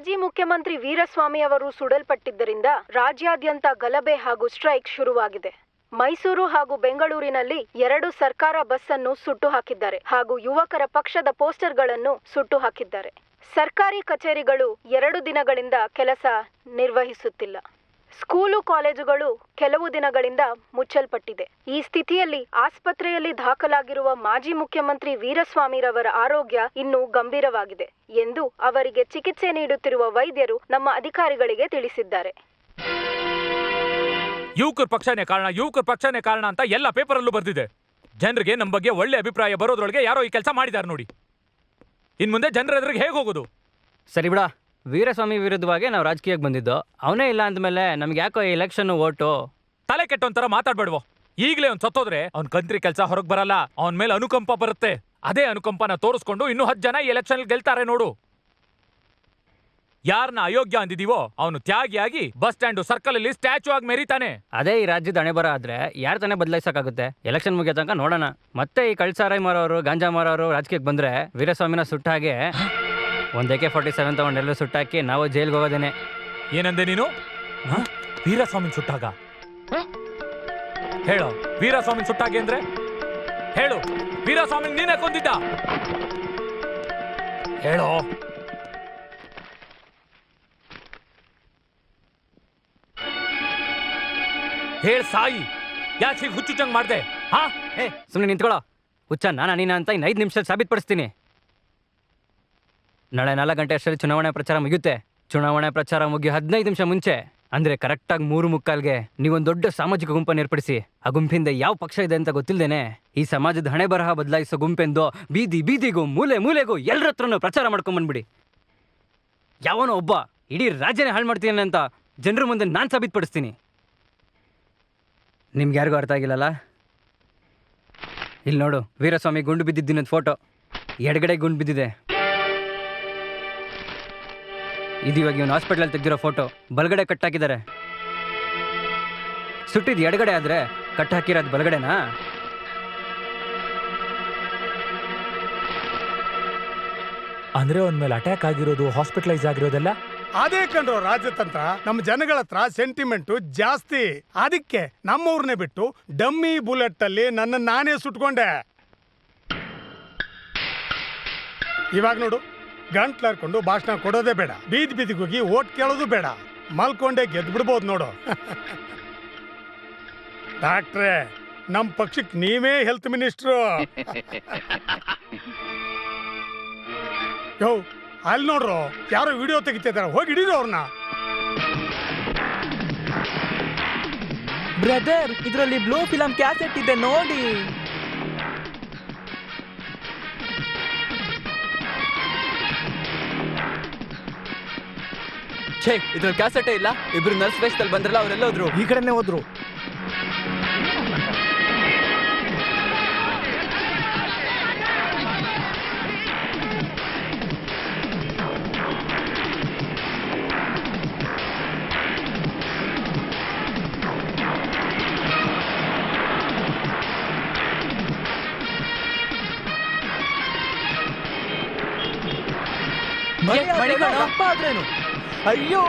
ಮಾಜಿ ಮುಖ್ಯಮಂತ್ರಿ ವೀರಸ್ವಾಮಿ ಅವರು ಸುಡಲ್ಪಟ್ಟಿದ್ದರಿಂದ ರಾಜ್ಯಾದ್ಯಂತ ಗಲಭೆ ಹಾಗೂ ಸ್ಟ್ರೈಕ್ ಶುರುವಾಗಿದೆ. ಮೈಸೂರು ಹಾಗೂ ಬೆಂಗಳೂರಿನಲ್ಲಿ 2 ಸರ್ಕಾರ ಬಸ್ ಅನ್ನು ಸುಟ್ಟು ಹಾಕಿದ್ದಾರೆ ಹಾಗೂ ಯುವಕರ ಪಕ್ಷದ ಪೋಸ್ಟರ್ಗಳನ್ನು ಸುಟ್ಟು ಹಾಕಿದ್ದಾರೆ. ಸರ್ಕಾರಿ ಕಚೇರಿಗಳು 2 ದಿನಗಳಿಂದ ಕೆಲಸ ನಿರ್ವಹಿಸುತ್ತಿಲ್ಲ. ಸ್ಕೂಲು ಕಾಲೇಜುಗಳು ಕೆಲವು ದಿನಗಳಿಂದ ಮುಚ್ಚಲ್ಪಟ್ಟಿದೆ. ಈ ಸ್ಥಿತಿಯಲ್ಲಿ ಆಸ್ಪತ್ರೆಯಲ್ಲಿ ದಾಖಲಾಗಿರುವ ಮಾಜಿ ಮುಖ್ಯಮಂತ್ರಿ ವೀರಸ್ವಾಮಿರವರ ಆರೋಗ್ಯ ಇನ್ನೂ ಗಂಭೀರವಾಗಿದೆ ಎಂದು ಅವರಿಗೆ ಚಿಕಿತ್ಸೆ ನೀಡುತ್ತಿರುವ ವೈದ್ಯರು ನಮ್ಮ ಅಧಿಕಾರಿಗಳಿಗೆ ತಿಳಿಸಿದ್ದಾರೆ. ಯುವಕರ ಪಕ್ಷನೇ ಕಾರಣ ಅಂತ ಎಲ್ಲ ಪೇಪರಲ್ಲೂ ಬರ್ದಿದೆ. ಜನರಿಗೆ ನಮ್ಮ ಬಗ್ಗೆ ಒಳ್ಳೆ ಅಭಿಪ್ರಾಯ ಬರೋದ್ರೊಳಗೆ ಯಾರೋ ಈ ಕೆಲಸ ಮಾಡಿದ್ದಾರೆ ನೋಡಿ. ಇನ್ ಮುಂದೆ ಜನರ ಎದುರಿಗೆ ಹೇಗೆ ಹೋಗೋದು? ಸರಿ ಬಿಡ, ವೀರಸ್ವಾಮಿ ವಿರುದ್ಧವಾಗಿ ನಾವು ರಾಜಕೀಯಕ್ಕೆ ಬಂದಿದ್ದು. ಅವನೇ ಇಲ್ಲ ಅಂದಮೇಲೆ ನಮ್ಗೆ ಯಾಕೋ ಈ ಎಲೆಕ್ಷನ್ ಓಟು? ತಲೆ ಕೆಟ್ಟೊಂಥರ ಮಾತಾಡ್ಬೇಡ್ವೋ. ಈಗಲೇ ಅವ್ನು ಸತ್ತೋದ್ರೆ ಅವ್ನ ಕಂತ್ರಿ ಕೆಲಸ ಹೊರಗೆ ಬರಲ್ಲ. ಅವನ ಮೇಲೆ ಅನುಕಂಪ ಬರುತ್ತೆ. ಅದೇ ಅನುಕಂಪನ ತೋರಿಸ್ಕೊಂಡು ಇನ್ನೂ 10 ಜನ ಈ ಎಲೆಕ್ಷನ್ ಗೆಲ್ತಾರೆ ನೋಡು. ಯಾರನ್ನ ಅಯೋಗ್ಯ ಅಂದಿದೀವೋ ಅವನು ತ್ಯಾಗಿಯಾಗಿ ಬಸ್ ಸ್ಟ್ಯಾಂಡು ಸರ್ಕಲ್ ಅಲ್ಲಿ ಸ್ಟ್ಯಾಚು ಆಗಿ ಮೆರಿತಾನೆ. ಅದೇ ಈ ರಾಜ್ಯದ ಹಣೆ ಬರ ಆದ್ರೆ ಯಾರು ತಾನೇ ಬದಲಾಯಿಸಕ್ಕಾಗುತ್ತೆ? ಎಲೆಕ್ಷನ್ ಮುಗಿಯೋ ತನಕ ನೋಡೋಣ. ಮತ್ತೆ ಈ ಕಳ್ಸಾರಾಯಿ ಮಾರೋರು, ಗಾಂಜಾ ಮಾರೋರು ರಾಜಕೀಯಕ್ಕೆ ಬಂದ್ರೆ ವೀರಸ್ವಾಮಿನ ಸುಟ್ಟ ಹಾಗೆ ಒಂದು AK-47 ತಗೊಂಡೆಲ್ಲರೂ ಸುಟ್ಟಾಕಿ ನಾವು ಜೈಲ್ಗೆ ಹೋಗೋದೇನೆ. ಏನಂದೆ ನೀನು? ವೀರಸ್ವಾಮಿನ ಸುಟ್ಟಾಗ ಹೇಳು. ವೀರಸ್ವಾಮಿನ ಸುಟ್ಟಾಗೆ ಅಂದ್ರೆ ಹೇಳು. ವೀರಸ್ವಾಮಿನ ನೀನೇ ಕೊಂದಿದ್ದ ಹೇಳೋ. ಹೇಳ್ ಸಾಯಿ. ಯಾಕೆ ಹುಚ್ಚುಚ್ಚಂಗ್ ಮಾಡ್ದೆ? ಸುಮ್ಮನೆ ನಿಂತ್ಕೊಳ್ಳೋ. ಹುಚ್ಚ ನಾನಾ ನೀನಾ ಅಂತ ಇನ್ನು 5 ನಿಮಿಷದಲ್ಲಿ ಸಾಬೀತುಪಡಿಸ್ತೀನಿ. ನಾಳೆ 4 ಗಂಟೆ ಅಷ್ಟರಲ್ಲಿ ಚುನಾವಣೆ ಪ್ರಚಾರ ಮುಗಿಯುತ್ತೆ. ಚುನಾವಣೆ ಪ್ರಚಾರ ಮುಗಿಯೋ 15 ನಿಮಿಷ ಮುಂಚೆ ಅಂದರೆ ಕರೆಕ್ಟಾಗಿ 3:45ಗೆ ನೀವೊಂದು ದೊಡ್ಡ ಸಾಮಾಜಿಕ ಗುಂಪನ್ನು ಏರ್ಪಡಿಸಿ ಆ ಗುಂಪಿಂದ ಯಾವ ಪಕ್ಷ ಇದೆ ಅಂತ ಗೊತ್ತಿಲ್ಲದೇನೆ ಈ ಸಮಾಜದ ಹಣೆ ಬರಹ ಬದಲಾಯಿಸೋ ಗುಂಪೆಂದು ಬೀದಿಗೂ ಮೂಲೆಗೂ ಎಲ್ಲರ ಹತ್ರನೂ ಪ್ರಚಾರ ಮಾಡ್ಕೊಂಬಂದ್ಬಿಡಿ. ಯಾವನೋ ಒಬ್ಬ ಇಡೀ ರಾಜ್ಯನೇ ಹಾಳು ಮಾಡ್ತೀನಿ ಅಂತ ಜನರ ಮುಂದೆ ನಾನು ಸಾಬೀತುಪಡಿಸ್ತೀನಿ. ನಿಮ್ಗೆ ಯಾರಿಗೂ ಅರ್ಥ ಆಗಿಲ್ಲಲ್ಲ? ಇಲ್ಲಿ ನೋಡು, ವೀರಸ್ವಾಮಿ ಗುಂಡು ಬಿದ್ದಿದ್ದಿನ ಫೋಟೋ. ಎಡಗಡೆ ಗುಂಡು ಬಿದ್ದಿದೆ. ಇದು ಇವಾಗ ಇವನು ಹಾಸ್ಪಿಟ್ಲಲ್ಲಿ ತೆಗೆದಿರೋ ಫೋಟೋ. ಬಲಗಡೆ ಕಟ್ಟಾಕಿದ್ದಾರೆ. ಸುಟ್ಟಿದ್ದು ಎಡಗಡೆ ಆದರೆ ಕಟ್ ಹಾಕಿರೋದು ಬಲಗಡೆನಾ? ಅಂದ್ರೆ ಅವನ ಮೇಲೆ ಅಟ್ಯಾಕ್ ಆಗಿರೋದು, ಹಾಸ್ಪಿಟಲೈಸ್ ಆಗಿರೋದೆಲ್ಲ ಅದೇ ಕಂಡ್ರು ರಾಜತಂತ್ರ. ನಮ್ಮ ಜನಗಳ ಹತ್ರ ಸೆಂಟಿಮೆಂಟು ಜಾಸ್ತಿ. ಅದಕ್ಕೆ ನಮ್ಮವ್ರನ್ನೇ ಬಿಟ್ಟು ಡಮ್ಮಿ ಬುಲೆಟ್ ಅಲ್ಲಿ ನನ್ನ ನಾನೇ ಸುಟ್ಕೊಂಡೆ. ಇವಾಗ ನೋಡು, ಗಂಟ್ಲಾರ್ಕೊಂಡು ಭಾಷಣ ಕೊಡೋದೇ ಬೇಡ, ಬೀದಿಗೆ ಹೋಗಿ ಓಟ್ ಕೇಳೋದು ಬೇಡ, ಮಲ್ಕೊಂಡೆ ಗೆದ್ದು ಬಿಡ್ಬೋದು ನೋಡು. ಡಾಕ್ಟ್ರೇ, ನಮ್ಮ ಪಕ್ಷಕ್ಕೆ ನೀವೇ ಹೆಲ್ತ್ ಮಿನಿಸ್ಟ್ರು. ಯೋ ಅಲ್ಲಿ ನೋಡ್ರು, ಯಾರೋ ವಿಡಿಯೋ ತೆಗಿತಿದ್ದಾರೆ, ಹೋಗಿ ಹಿಡೀರು ಅವ್ರನ್ನ. ಬ್ರದರ್, ಇದರಲ್ಲಿ ಬ್ಲೂ ಫಿಲಂ ಕ್ಯಾಸೆಟ್ ಇದೆ ನೋಡಿ. ಛೇ, ಇದ್ರಲ್ಲಿ ಕ್ಯಾಸೆಟೇ ಇಲ್ಲ. ಇಬ್ರು ನರ್ಸ್ ವೇಷದಲ್ಲಿ ಬಂದ್ರಲ್ಲ, ಅವರೆಲ್ಲ ಹೋದ್ರು. ಈ ಕಡೆನೇ ಹೋದ್ರು. ಅಪ್ಪ ಆದ್ರೇನು? ಅಯ್ಯೋ,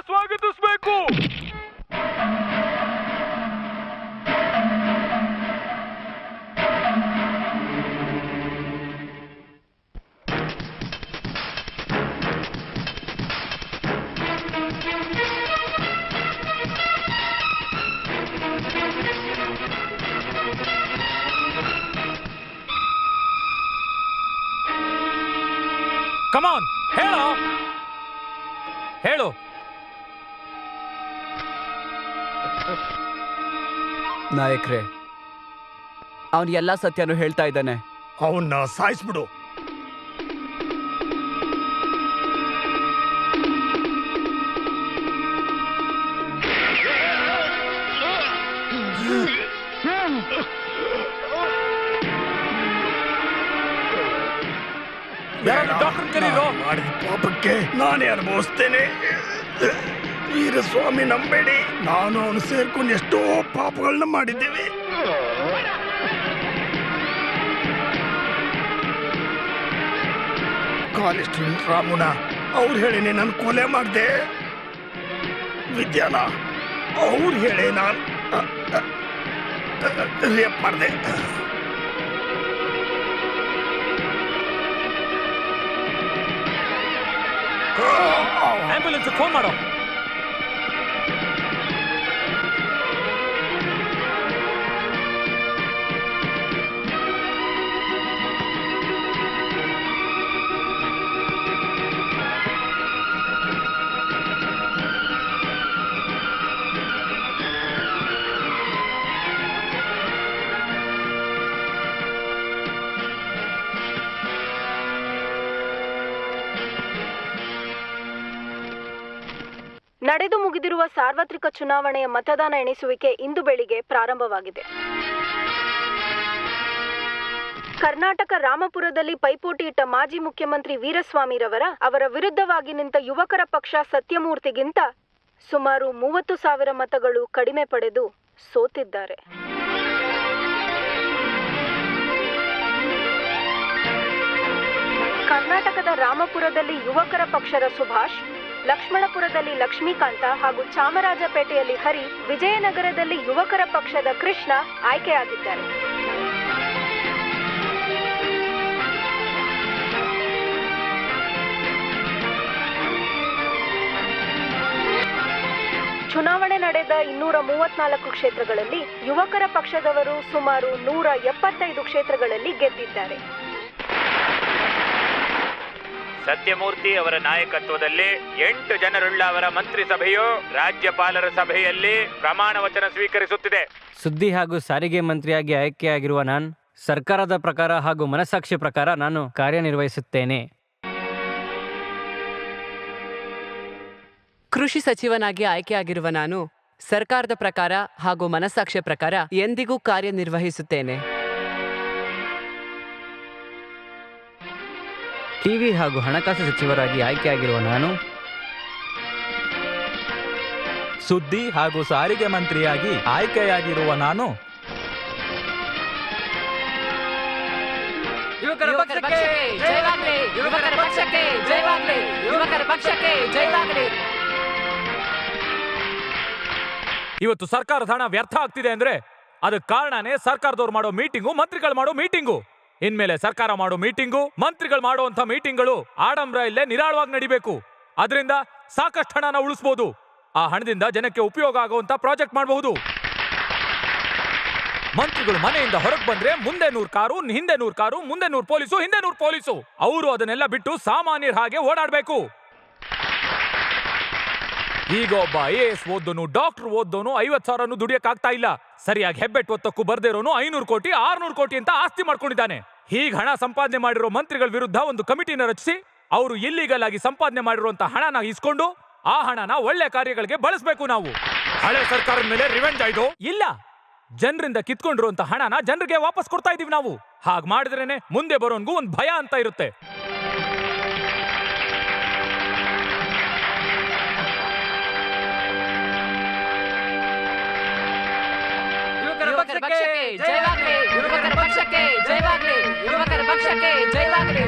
ಸ್ವಾಗತಿಸಬೇಕು. ಕಮಾನ್, ಹೇಳೋ, ಹೇಳು. ನಾಯಕ್ರೆ, ಅವನು ಎಲ್ಲಾ ಸತ್ಯನೂ ಹೇಳ್ತಾ ಇದ್ದಾನೆ. ಅವನ್ನ ಸಾಯಿಸ್ಬಿಡು. ಡಾಕ್ಟರ್ ಕರೀರೋ. ಮಾಡಿದ ಪಾಪಕ್ಕೆ ನಾನೇ ಅನುಭವಿಸ್ತೇನೆ. ವೀರಸ್ವಾಮಿ ನಂಬೇಡಿ, ನಾನು ಅವನು ಸೇರ್ಕೊಂಡು ಎಷ್ಟೋ ಪಾಪಗಳನ್ನ ಮಾಡಿದ್ದೇವೆ. ಕಾಲೇಜ್ ರಾಮುಣ ಅವ್ರು ಹೇಳಿನೇ ನಾನು ಕೊಲೆ ಮಾಡಿದೆ. ವಿದ್ಯಾನ ಅವ್ರು ಹೇಳಿ ನಾನು ರೇಪ್ ಮಾಡಿದೆ. ಆಂಬ್ಯುಲೆನ್ಸ್ ಫೋನ್ ಮಾಡೋ. ನಡೆದು ಮುಗಿದಿರುವ ಸಾರ್ವತ್ರಿಕ ಚುನಾವಣೆಯ ಮತದಾನ ಎಣಿಸುವಿಕೆ ಇಂದು ಬೆಳಿಗ್ಗೆ ಪ್ರಾರಂಭವಾಗಿದೆ. ಕರ್ನಾಟಕ ರಾಮಪುರದಲ್ಲಿ ಪೈಪೋಟಿ ಇಟ್ಟ ಮಾಜಿ ಮುಖ್ಯಮಂತ್ರಿ ವೀರಸ್ವಾಮಿರವರ ಅವರ ವಿರುದ್ಧವಾಗಿ ನಿಂತ ಯುವಕರ ಪಕ್ಷ ಸತ್ಯಮೂರ್ತಿಗಿಂತ ಸುಮಾರು 30,000 ಮತಗಳು ಕಡಿಮೆ ಪಡೆದು ಸೋತಿದ್ದಾರೆ. ಕರ್ನಾಟಕದ ರಾಮಪುರದಲ್ಲಿ ಯುವಕರ ಪಕ್ಷದ ಸುಭಾಷ್, ಲಕ್ಷ್ಮಣಪುರದಲ್ಲಿ ಲಕ್ಷ್ಮೀಕಾಂತ ಹಾಗೂ ಚಾಮರಾಜಪೇಟೆಯಲ್ಲಿ ಹರಿ, ವಿಜಯನಗರದಲ್ಲಿ ಯುವಕರ ಪಕ್ಷದ ಕೃಷ್ಣ ಆಯ್ಕೆಯಾಗಿದ್ದಾರೆ. ಚುನಾವಣೆ ನಡೆದ 234 ಕ್ಷೇತ್ರಗಳಲ್ಲಿ ಯುವಕರ ಪಕ್ಷದವರು ಸುಮಾರು 175 ಕ್ಷೇತ್ರಗಳಲ್ಲಿ ಗೆದ್ದಿದ್ದಾರೆ. ಸತ್ಯಮೂರ್ತಿ ಅವರ ನಾಯಕತ್ವದಲ್ಲಿ 8 ಜನರುಳ್ಳ ಅವರ ಮಂತ್ರಿಸಭೆಯು ರಾಜ್ಯಪಾಲರ ಸಭೆಯಲ್ಲಿ ಪ್ರಮಾಣ ವಚನ ಸ್ವೀಕರಿಸುತ್ತಿದೆ. ಸುದ್ದಿ ಹಾಗೂ ಸಾರಿಗೆ ಮಂತ್ರಿಯಾಗಿ ಆಯ್ಕೆಯಾಗಿರುವ ನಾನು ಸರ್ಕಾರದ ಪ್ರಕಾರ ಹಾಗೂ ಮನಸ್ಸಾಕ್ಷಿ ಪ್ರಕಾರ ನಾನು ಕಾರ್ಯನಿರ್ವಹಿಸುತ್ತೇನೆ. ಕೃಷಿ ಸಚಿವನಾಗಿ ಆಯ್ಕೆಯಾಗಿರುವ ನಾನು ಸರ್ಕಾರದ ಪ್ರಕಾರ ಹಾಗೂ ಮನಸ್ಸಾಕ್ಷಿಯ ಪ್ರಕಾರ ಎಂದಿಗೂ ಕಾರ್ಯನಿರ್ವಹಿಸುತ್ತೇನೆ. ಟಿವಿ ಹಾಗೂ ಹಣಕಾಸು ಸಚಿವರಾಗಿ ಆಯ್ಕೆಯಾಗಿರುವ ನಾನು ಸುದ್ದಿ ಹಾಗೂ ಸಾರಿಗೆ ಮಂತ್ರಿಯಾಗಿ ಆಯ್ಕೆಯಾಗಿರುವ ನಾನು ಯುವಕರ ಪಕ್ಷಕ್ಕೆ ಜಯವಾಗಲಿ, ಯುವಕರ ಪಕ್ಷಕ್ಕೆ ಜಯವಾಗಲಿ, ಯುವಕರ ಪಕ್ಷಕ್ಕೆ ಜಯವಾಗಲಿ. ಇವತ್ತು ಸರ್ಕಾರದ ಹಣ ವ್ಯರ್ಥ ಆಗ್ತಿದೆ ಅಂದ್ರೆ ಅದಕ್ಕೆ ಕಾರಣನೇ ಸರ್ಕಾರದವ್ರು ಮಾಡೋ ಮೀಟಿಂಗು, ಮಂತ್ರಿಗಳು ಮಾಡೋ ಮೀಟಿಂಗು. ಇನ್ಮೇಲೆ ಸರ್ಕಾರ ಮಾಡೋ ಮೀಟಿಂಗು, ಮಂತ್ರಿಗಳು ಮಾಡುವಂತ ಮೀಟಿಂಗ್ಗಳು ಆಡಂಬರ ಇಲ್ಲೇ ನಿರಾಳವಾಗಿ ನಡಿಬೇಕು. ಅದರಿಂದ ಸಾಕಷ್ಟು ಹಣನ ಉಳಿಸಬಹುದು. ಆ ಹಣದಿಂದ ಜನಕ್ಕೆ ಉಪಯೋಗ ಆಗುವಂತ ಪ್ರಾಜೆಕ್ಟ್ ಮಾಡಬಹುದು. ಮಂತ್ರಿಗಳು ಮನೆಯಿಂದ ಹೊರಗೆ ಬಂದ್ರೆ ಮುಂದೆ 100 ಕಾರು, ಹಿಂದೆ 100 ಕಾರು, ಮುಂದೆ 100 ಪೊಲೀಸು, ಹಿಂದೆ 100 ಪೊಲೀಸು. ಅವರು ಅದನ್ನೆಲ್ಲ ಬಿಟ್ಟು ಸಾಮಾನ್ಯರ ಹಾಗೆ ಓಡಾಡ್ಬೇಕು. ಈಗ ಒಬ್ಬ IAS ಓದ್ದೋನು, ಡಾಕ್ಟರ್ ಓದ್ದೋನು 50,000 ದುಡಿಯಕ್ಕಾಗ್ತಾ ಇಲ್ಲ. ಸರಿಯಾಗಿ ಹೆಬ್ಬೆಟ್ಟು ಒತ್ತಕ್ಕೂ ಬರ್ದಿರೋನು 500 ಕೋಟಿ 600 ಕೋಟಿ ಅಂತ ಆಸ್ತಿ ಮಾಡ್ಕೊಂಡಿದ್ದಾನೆ. ಹೀಗೆ ಹಣ ಸಂಪಾದನೆ ಮಾಡಿರೋ ಮಂತ್ರಿಗಳ ವಿರುದ್ಧ ಒಂದು ಕಮಿಟಿನ ರಚಿಸಿ ಅವರು ಇಲ್ಲಿಗಲ್ ಆಗಿ ಸಂಪಾದನೆ ಮಾಡಿರುವಂತ ಹಣನ ಇಸ್ಕೊಂಡು ಆ ಹಣನ ಒಳ್ಳೆ ಕಾರ್ಯಗಳಿಗೆ ಬಳಸಬೇಕು. ನಾವು ಹಳೆ ಸರ್ಕಾರದ ಮೇಲೆ ರಿವೆಂಜ್ ಆಯ್ತು ಇಲ್ಲ, ಜನರಿಂದ ಕಿತ್ಕೊಂಡಿರುವಂತ ಹಣನ ಜನರಿಗೆ ವಾಪಸ್ ಕೊಡ್ತಾ ಇದೀವಿ ನಾವು. ಹಾಗೆ ಮಾಡಿದ್ರೇನೆ ಮುಂದೆ ಬರೋನ್ಗೂ ಒಂದು ಭಯ ಅಂತ ಇರುತ್ತೆ. ಯುವಕರ ಪಕ್ಷಕ್ಕೆ ಜಯವಾಗಲಿ, ಯುವಕರ ಪಕ್ಷಕ್ಕೆ ಜಯವಾಗಲಿ, ಯುವಕರ ಪಕ್ಷಕ್ಕೆ ಜಯವಾಗಲಿ.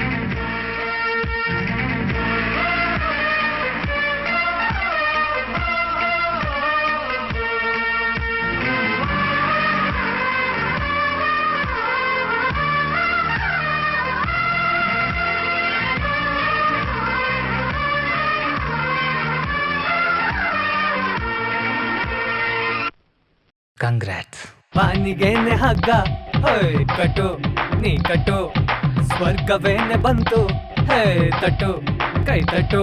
ಕಂಗ್ರಾಟ್ಸ್. ಬಾನಿಗೇನೆ ಹಗ್ಗ ಹೊಯ್ ಕಟ್ಟು ನೀ ಕಟ್ಟು, ಸ್ವರ್ಗವೇನೆ ಬಂತು ಹೇ ತಟ್ಟು ಕೈ ತಟ್ಟು.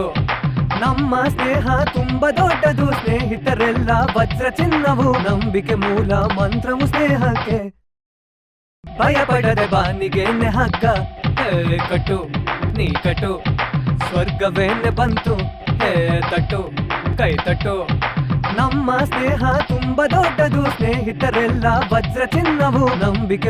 ನಮ್ಮ ಸ್ನೇಹ ತುಂಬಾ ದೊಡ್ಡದು, ಸ್ನೇಹಿತರೆಲ್ಲ ವಜ್ರ ಚಿನ್ನವು, ನಂಬಿಕೆ ಮೂಲ ಮಂತ್ರವು ಸ್ನೇಹಕ್ಕೆ. ಭಯ ಪಡದೆ ಬಾನಿಗೇನೆ ಹಗ್ಗ ಹೇ ಕಟ್ಟು ನೀ ಕಟ್ಟು, ಸ್ವರ್ಗವೇನೆ ಬಂತು ಹೇ ತಟ್ಟು ಕೈ ತಟ್ಟು. ನಮ್ಮ ಸ್ನೇಹ ತುಂಬಾ ದೊಡ್ಡದು, ಸ್ನೇಹಿತರೆಲ್ಲ ವಜ್ರ ಚಿನ್ನವು, ನಂಬಿಕೆ